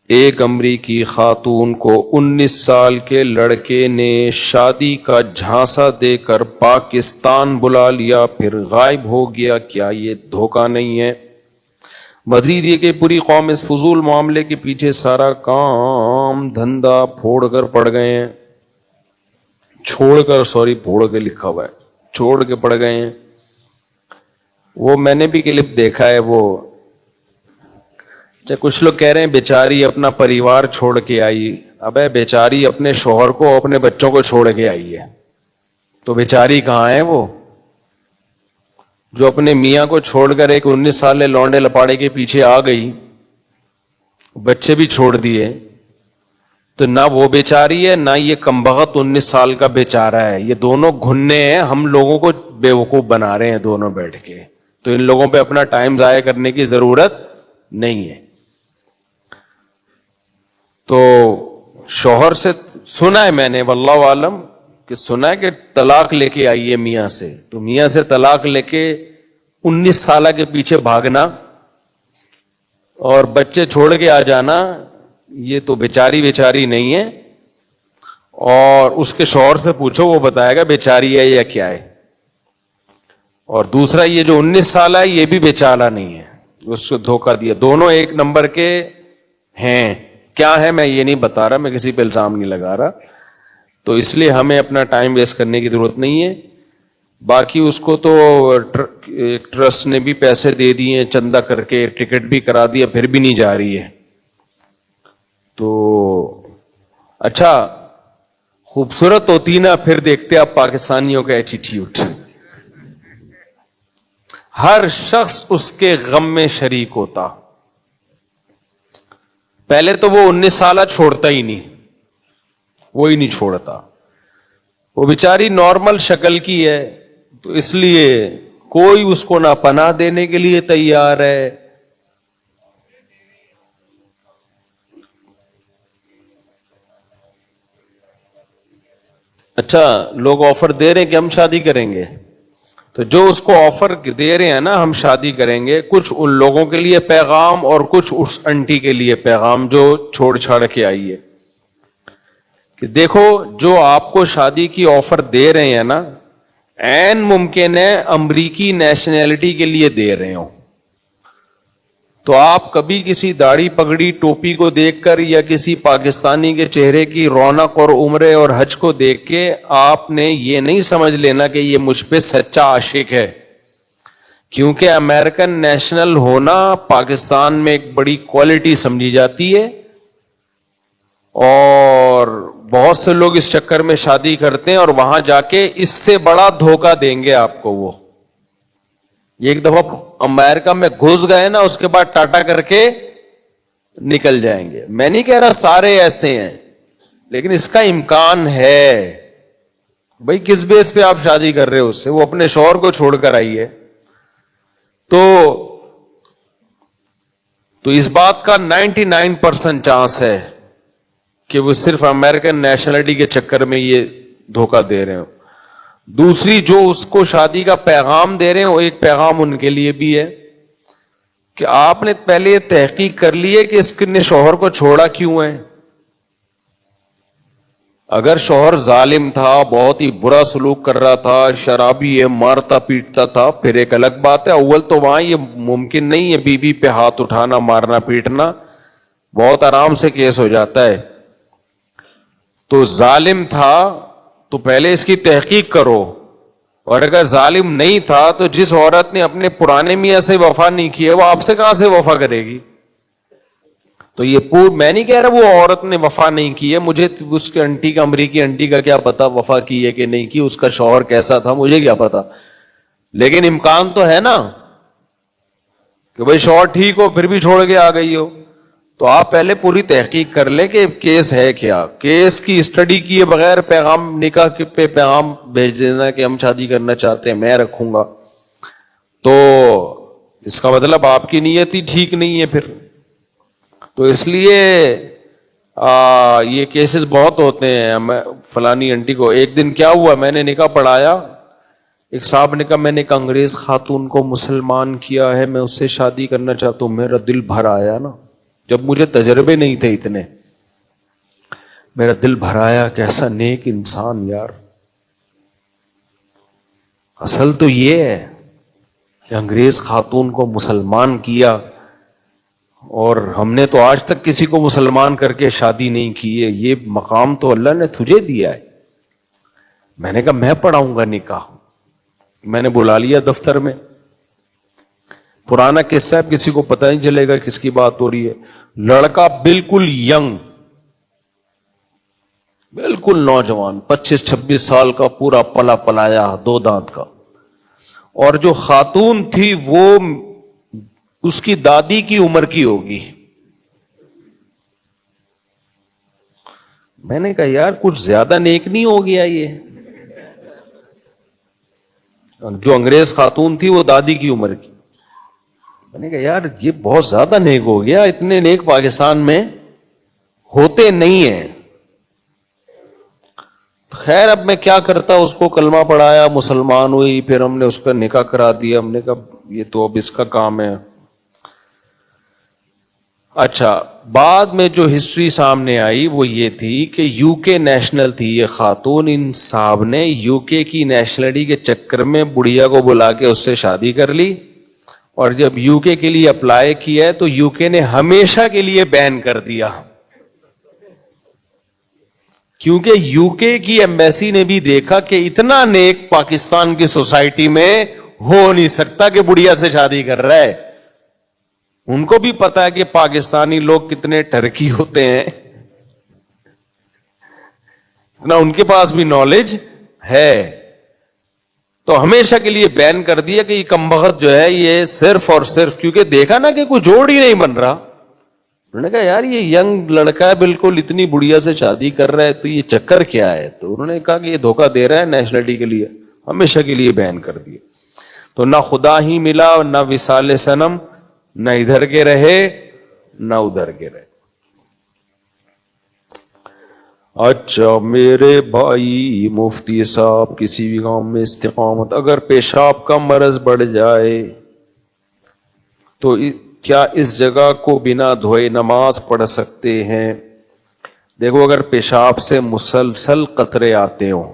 ایک امریکی خاتون کو 19 سال کے لڑکے نے شادی کا جھانسا دے کر پاکستان بلا لیا، پھر غائب ہو گیا۔ کیا یہ دھوکہ نہیں ہے؟ مزید یہ کہ پوری قوم اس فضول معاملے کے پیچھے سارا کام دھندا پھوڑ کر پڑ گئے ہیں، پھوڑ کے لکھا ہوا ہے، چھوڑ کے پڑ گئے ہیں۔ وہ میں نے بھی کلپ دیکھا ہے، وہ کچھ لوگ کہہ رہے ہیں بیچاری اپنا پریوار چھوڑ کے آئی۔ ابے بیچاری اپنے شوہر کو اپنے بچوں کو چھوڑ کے آئی ہے، تو بیچاری کہاں ہے وہ جو اپنے میاں کو چھوڑ کر ایک 19 سالے لونڈے لپاڑے کے پیچھے آ گئی، بچے بھی چھوڑ دیے؟ تو نہ وہ بیچاری ہے نہ یہ کمبخت 19 سال کا بیچارہ ہے، یہ دونوں گھننے ہیں، ہم لوگوں کو بیوقوف بنا رہے ہیں دونوں بیٹھ کے۔ تو ان لوگوں پہ اپنا ٹائم ضائع کرنے کی ضرورت نہیں ہے۔ تو شوہر سے سنا ہے میں نے، واللہ عالم، کہ سنا ہے کہ طلاق لے کے آئی ہے میاں سے، تو میاں سے طلاق لے کے 19 سالہ کے پیچھے بھاگنا اور بچے چھوڑ کے آ جانا، یہ تو بیچاری نہیں ہے۔ اور اس کے شوہر سے پوچھو، وہ بتائے گا بیچاری ہے یا کیا ہے۔ اور دوسرا یہ جو 19 سالہ ہے یہ بھی بیچارہ نہیں ہے، اس کو دھوکہ دیا۔ دونوں ایک نمبر کے ہیں، کیا ہے میں یہ نہیں بتا رہا، میں کسی پہ الزام نہیں لگا رہا۔ تو اس لیے ہمیں اپنا ٹائم ویسٹ کرنے کی ضرورت نہیں ہے۔ باقی اس کو تو ٹرسٹ نے بھی پیسے دے دیے، چندہ کر کے ٹکٹ بھی کرا دیا، پھر بھی نہیں جا رہی ہے۔ تو اچھا خوبصورت ہوتی نا، پھر دیکھتے آپ پاکستانیوں کا ایٹیٹیوڈ، ہر شخص اس کے غم میں شریک ہوتا۔ پہلے تو وہ 19 سالہ چھوڑتا ہی نہیں، وہی نہیں چھوڑتا، وہ بیچاری نارمل شکل کی ہے، تو اس لیے کوئی اس کو نہ پناہ دینے کے لیے تیار ہے۔ اچھا لوگ آفر دے رہے ہیں کہ ہم شادی کریں گے، تو جو اس کو آفر دے رہے ہیں نا ہم شادی کریں گے، کچھ ان لوگوں کے لیے پیغام اور کچھ اس انٹی کے لیے پیغام جو چھوڑ چھاڑ کے آئی ہے، کہ دیکھو جو آپ کو شادی کی آفر دے رہے ہیں نا، عین ممکن ہے امریکی نیشنلٹی کے لیے دے رہے ہوں، تو آپ کبھی کسی داڑھی پگڑی ٹوپی کو دیکھ کر یا کسی پاکستانی کے چہرے کی رونق اور عمرے اور حج کو دیکھ کے آپ نے یہ نہیں سمجھ لینا کہ یہ مجھ پہ سچا عاشق ہے، کیونکہ امریکن نیشنل ہونا پاکستان میں ایک بڑی کوالٹی سمجھی جاتی ہے، اور بہت سے لوگ اس چکر میں شادی کرتے ہیں اور وہاں جا کے اس سے بڑا دھوکہ دیں گے آپ کو۔ وہ ایک دفعہ امریکہ میں گھس گئے نا، اس کے بعد ٹاٹا کر کے نکل جائیں گے۔ میں نہیں کہہ رہا سارے ایسے ہیں، لیکن اس کا امکان ہے۔ بھائی کس بیس پہ آپ شادی کر رہے ہو اس سے؟ وہ اپنے شوہر کو چھوڑ کر آئی ہے، تو اس بات کا 99% چانس ہے کہ وہ صرف امریکن نیشنلٹی کے چکر میں یہ دھوکہ دے رہے ہو۔ دوسری جو اس کو شادی کا پیغام دے رہے ہیں، وہ ایک پیغام ان کے لیے بھی ہے کہ آپ نے پہلے یہ تحقیق کر لی ہے کہ اس نے شوہر کو چھوڑا کیوں ہے۔ اگر شوہر ظالم تھا، بہت ہی برا سلوک کر رہا تھا، شرابی ہے، مارتا پیٹتا تھا، پھر ایک الگ بات ہے۔ اول تو وہاں یہ ممکن نہیں ہے بیوی پہ ہاتھ اٹھانا، مارنا پیٹنا، بہت آرام سے کیس ہو جاتا ہے۔ تو ظالم تھا تو پہلے اس کی تحقیق کرو، اور اگر ظالم نہیں تھا تو جس عورت نے اپنے پرانے میاں سے وفا نہیں کی ہے وہ آپ سے کہاں سے وفا کرے گی؟ تو یہ میں نہیں کہہ رہا وہ عورت نے وفا نہیں کی ہے، مجھے اس کے انٹی کا، امریکی انٹی کا کیا پتا وفا کی ہے کہ نہیں کی، اس کا شوہر کیسا تھا مجھے کیا پتا، لیکن امکان تو ہے نا کہ بھائی شوہر ٹھیک ہو پھر بھی چھوڑ کے آ گئی ہو۔ تو آپ پہلے پوری تحقیق کر لیں کہ کیس ہے کیا، کیس کی اسٹڈی کیے بغیر پیغام، نکاح پہ پیغام بھیج دینا کہ ہم شادی کرنا چاہتے ہیں، میں رکھوں گا، تو اس کا مطلب آپ کی نیت ہی ٹھیک نہیں ہے پھر۔ تو اس لیے یہ کیسز بہت ہوتے ہیں۔ فلانی انٹی کو ایک دن کیا ہوا، میں نے نکاح پڑھایا، ایک صاحب نے کہا میں نے ایک انگریز خاتون کو مسلمان کیا ہے، میں اس سے شادی کرنا چاہتا ہوں۔ میرا دل بھر آیا نا، جب مجھے تجربے نہیں تھے اتنے، میرا دل بھرایا کہ ایسا نیک انسان یار. اصل تو یہ ہے کہ انگریز خاتون کو مسلمان کیا، اور ہم نے تو آج تک کسی کو مسلمان کر کے شادی نہیں کی ہے. یہ مقام تو اللہ نے تجھے دیا ہے. میں نے کہا میں پڑھاؤں گا نکاح. میں نے بلا لیا دفتر میں. پرانا قصہ ہے، کسی کو پتہ نہیں چلے گا کس کی بات ہو رہی ہے. لڑکا بالکل ینگ، بالکل نوجوان، 25-26 سال کا، پورا پلا پلایا، 2 دانت کا. اور جو خاتون تھی وہ اس کی دادی کی عمر کی ہوگی. میں نے کہا یار کچھ زیادہ نیک نہیں ہو گیا یہ؟ جو انگریز خاتون تھی وہ دادی کی عمر کی. میں نے کہا یار یہ بہت زیادہ نیک ہو گیا، اتنے نیک پاکستان میں ہوتے نہیں ہیں. خیر اب میں کیا کرتا، اس کو کلمہ پڑھایا، مسلمان ہوئی، پھر ہم نے اس کا نکاح کرا دیا. ہم نے کہا یہ تو اب اس کا کام ہے. اچھا، بعد میں جو ہسٹری سامنے آئی وہ یہ تھی کہ یو کے نیشنل تھی یہ خاتون. ان صاحب نے یو کے کی نیشنلٹی کے چکر میں بڑھیا کو بلا کے اس سے شادی کر لی، اور جب یو کے لیے اپلائی کیا ہے تو یو کے نے ہمیشہ کے لیے بین کر دیا، کیونکہ یو کے کی ایمبیسی نے بھی دیکھا کہ اتنا نیک پاکستان کی سوسائٹی میں ہو نہیں سکتا کہ بڑھیا سے شادی کر رہا ہے. ان کو بھی پتا ہے کہ پاکستانی لوگ کتنے ٹرکی ہوتے ہیں، اتنا ان کے پاس بھی نالج ہے. تو ہمیشہ کے لیے بین کر دیا کہ یہ کمبخت جو ہے یہ صرف اور صرف، کیونکہ دیکھا نا کہ کوئی جوڑ ہی نہیں بن رہا. انہوں نے کہا یار یہ ینگ لڑکا ہے بالکل، اتنی بڑھیا سے شادی کر رہا ہے، تو یہ چکر کیا ہے؟ تو انہوں نے کہا کہ یہ دھوکہ دے رہا ہے نیشنلٹی کے لیے، ہمیشہ کے لیے بین کر دیا. تو نہ خدا ہی ملا، نہ وصال صنم، نہ ادھر کے رہے نہ ادھر کے رہے. اچھا میرے بھائی مفتی صاحب، کسی بھی گاؤں میں استقامت، اگر پیشاب کا مرض بڑھ جائے تو کیا اس جگہ کو بنا دھوئے نماز پڑھ سکتے ہیں؟ دیکھو اگر پیشاب سے مسلسل قطرے آتے ہوں،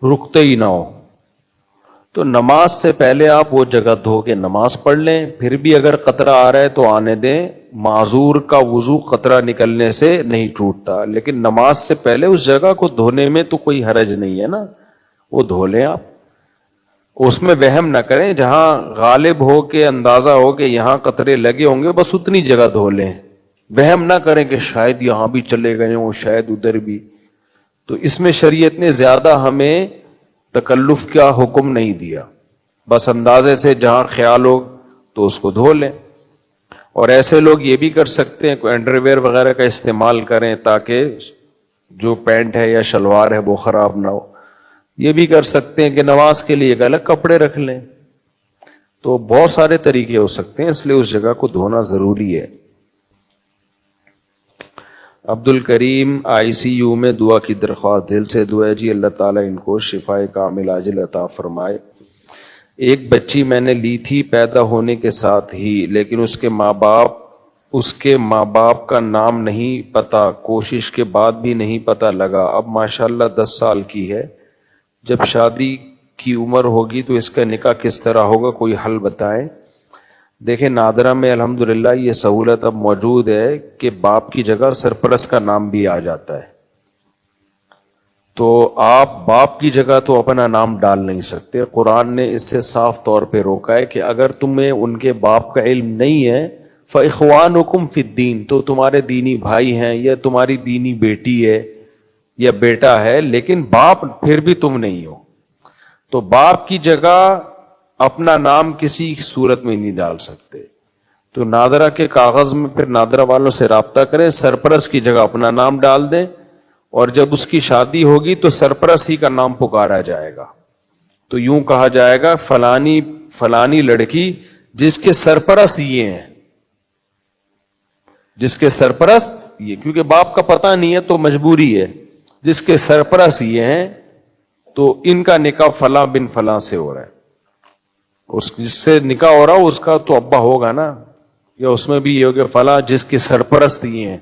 رکتے ہی نہ ہو، تو نماز سے پہلے آپ وہ جگہ دھو کے نماز پڑھ لیں. پھر بھی اگر قطرہ آ رہا ہے تو آنے دیں. معذور کا وضو قطرہ نکلنے سے نہیں ٹوٹتا، لیکن نماز سے پہلے اس جگہ کو دھونے میں تو کوئی حرج نہیں ہے نا، وہ دھو لیں آپ. اس میں وہم نہ کریں، جہاں غالب ہو کے اندازہ ہو کہ یہاں قطرے لگے ہوں گے بس اتنی جگہ دھو لیں. وہم نہ کریں کہ شاید یہاں بھی چلے گئے ہوں، شاید ادھر بھی. تو اس میں شریعت نے زیادہ ہمیں تکلف کا حکم نہیں دیا، بس اندازے سے جہاں خیال ہو تو اس کو دھو لیں. اور ایسے لوگ یہ بھی کر سکتے ہیں کوئی انڈر ویئر وغیرہ کا استعمال کریں تاکہ جو پینٹ ہے یا شلوار ہے وہ خراب نہ ہو. یہ بھی کر سکتے ہیں کہ نماز کے لیے ایک الگ کپڑے رکھ لیں. تو بہت سارے طریقے ہو سکتے ہیں، اس لیے اس جگہ کو دھونا ضروری ہے. عبد الکریم آئی سی یو میں دعا کی درخواست، دل سے دعا ہے جی اللہ تعالیٰ ان کو شفائے کامل عاجل عطا فرمائے. ایک بچی میں نے لی تھی پیدا ہونے کے ساتھ ہی، لیکن اس کے ماں باپ کا نام نہیں پتا، کوشش کے بعد بھی نہیں پتا لگا. اب ماشاءاللہ 10 سال کی ہے. جب شادی کی عمر ہوگی تو اس کا نکاح کس طرح ہوگا، کوئی حل بتائیں. دیکھیں نادرہ میں الحمدللہ یہ سہولت اب موجود ہے کہ باپ کی جگہ سرپرست کا نام بھی آ جاتا ہے. تو آپ باپ کی جگہ تو اپنا نام ڈال نہیں سکتے. قرآن نے اس سے صاف طور پہ روکا ہے کہ اگر تمہیں ان کے باپ کا علم نہیں ہے فَإِخْوَانُكُمْ فِي الدِّينِ، تو تمہارے دینی بھائی ہیں یا تمہاری دینی بیٹی ہے یا بیٹا ہے، لیکن باپ پھر بھی تم نہیں ہو. تو باپ کی جگہ اپنا نام کسی صورت میں نہیں ڈال سکتے. تو نادرہ کے کاغذ میں پھر نادرہ والوں سے رابطہ کریں، سرپرست کی جگہ اپنا نام ڈال دیں، اور جب اس کی شادی ہوگی تو سرپرست ہی کا نام پکارا جائے گا. تو یوں کہا جائے گا فلانی فلانی لڑکی جس کے سرپرست یہ ہیں، جس کے سرپرست یہ، کیونکہ باپ کا پتہ نہیں ہے تو مجبوری ہے، جس کے سرپرست یہ ہیں تو ان کا نکاح فلاں بن فلاں سے ہو رہا ہے. اس جس سے نکاح ہو رہا ہو اس کا تو ابا ہوگا نا، یا اس میں بھی یہ ہو گیا فلاں جس کی سرپرست یہ ہیں